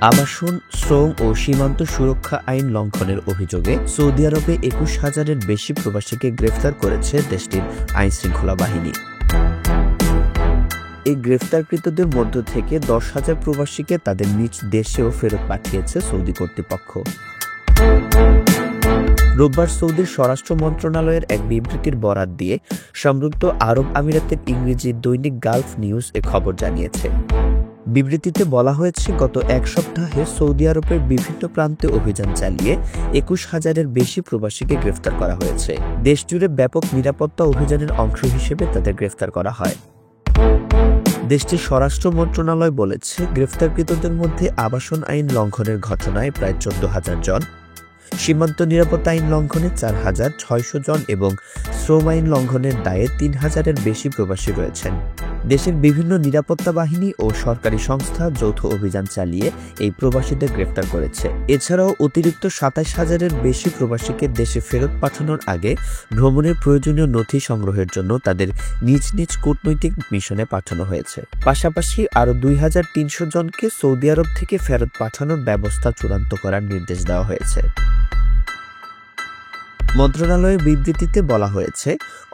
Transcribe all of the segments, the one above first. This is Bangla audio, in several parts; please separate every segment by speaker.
Speaker 1: আবাসন, শ্রম ও সীমান্ত সুরক্ষা আইন লঙ্ঘনের অভিযোগে সৌদি আরবে ২১,০০০-এর বেশি প্রবাসীকে গ্রেফতার করেছে দেশটির আইনশৃঙ্খলা বাহিনী। এই গ্রেফতারকৃতদের মধ্য থেকে ১০,০০০ প্রবাসীকে তাদের নিজ দেশেও ফেরত পাঠিয়েছে সৌদি কর্তৃপক্ষ। রোববার সৌদির স্বরাষ্ট্র মন্ত্রণালয়ের এক বিবৃতির বরাত দিয়ে সংযুক্ত আরব আমিরাতের ইংরেজি দৈনিক গালফ নিউজ এ খবর জানিয়েছে। বিবৃতিতে বলা হয়েছে, গত এক সপ্তাহে সৌদি আরবের বিভিন্ন প্রান্তে অভিযান চালিয়ে ২১,০০০-এর বেশি প্রবাসীকে গ্রেফতার করা হয়েছে। দেশজুড়ে ব্যাপক নিরাপত্তা অভিযানের অংশ হিসেবে তাদের গ্রেফতার করা হয়। দেশটির স্বরাষ্ট্র মন্ত্রণালয় বলেছে, গ্রেফতারকৃতদের মধ্যে আবাসন আইন লঙ্ঘনের ঘটনায় প্রায় ১৪,০০০ জন, সীমান্ত নিরাপত্তা আইন লঙ্ঘনে ৪,৬০০ জন এবং শ্রম আইন লঙ্ঘনের দায়ে ৩,০০০-এর বেশি প্রবাসী রয়েছেন। দেশের বিভিন্ন নিরাপত্তা বাহিনী ও সরকারি সংস্থা যৌথ অভিযান চালিয়ে এই প্রবাসীদের গ্রেফতার করেছে। এছাড়াও অতিরিক্ত ২৭,০০০-এর বেশি প্রবাসীকে দেশে ফেরত পাঠানোর আগে ভ্রমণের প্রয়োজনীয় নথি সংগ্রহের জন্য তাদের নিজ নিজ কূটনৈতিক মিশনে পাঠানো হয়েছে। পাশাপাশি আরও ২,৩০০ জনকে সৌদি আরব থেকে ফেরত পাঠানোর ব্যবস্থা চূড়ান্ত করার নির্দেশ দেওয়া হয়েছে। মন্ত্রণালয়ের বিবৃতিতে বলা হয়েছে,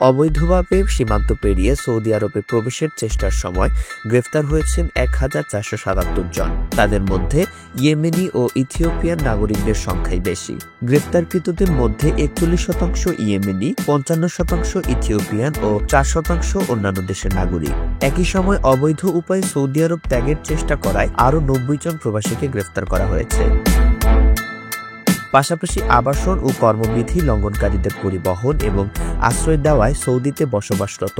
Speaker 1: অবৈধভাবে সীমান্ত পেরিয়ে সৌদি আরবে প্রবেশের চেষ্টার সময় গ্রেফতার হয়েছেন ১,৪৭৭ জন। তাদের মধ্যে ইয়েমেনি ও ইথিওপিয়ান নাগরিকদের সংখ্যাই বেশি। গ্রেফতারকৃতদের মধ্যে ৪১% ইয়েমেনি, ৫৫% ইথিওপিয়ান ও ৪% অন্যান্য দেশের নাগরিক। একই সময় অবৈধ উপায়ে সৌদি আরব ত্যাগের চেষ্টা করায় আরও ৯০ জন প্রবাসীকে গ্রেফতার করা হয়েছে। পাশাপাশি আবাসন ও কর্মবিধি লঙ্ঘনকারীদের পরিবহন এবং আশ্রয় দেওয়ায় সৌদিতে বসবাসরত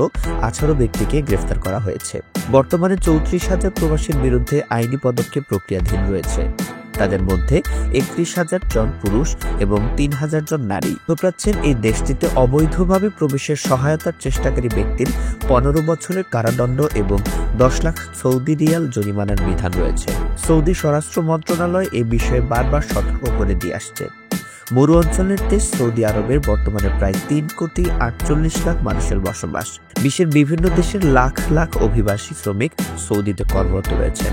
Speaker 1: ১৮ ব্যক্তিকে গ্রেফতার করা হয়েছে। বর্তমানে ৩৪,০০০ প্রবাসীর বিরুদ্ধে আইনি পদক্ষেপ প্রক্রিয়াধীন রয়েছে। তাদের মধ্যে ৩১,০০০ জন পুরুষ এবং ৩,০০০ জন নারী। মধ্যপ্রাচ্যের এই দেশটিতে অবৈধভাবে প্রবেশের সহায়তার চেষ্টাকারী ব্যক্তির ১৫ বছরের কারাদণ্ড এবং ১০ লাখ সৌদি রিয়াল জরিমানার বিধান রয়েছে। সৌদি স্বরাষ্ট্র মন্ত্রণালয় এ বিষয়ে বারবার সতর্ক করে দিয়ে আসছে। মরু অঞ্চলের দেশ সৌদি আরবের বর্তমানে প্রায় ৩,৪৮,০০,০০০ মানুষের বসবাস। বিশ্বের বিভিন্ন দেশের লাখ লাখ অভিবাসী শ্রমিক সৌদিতে কর্মরত রয়েছেন।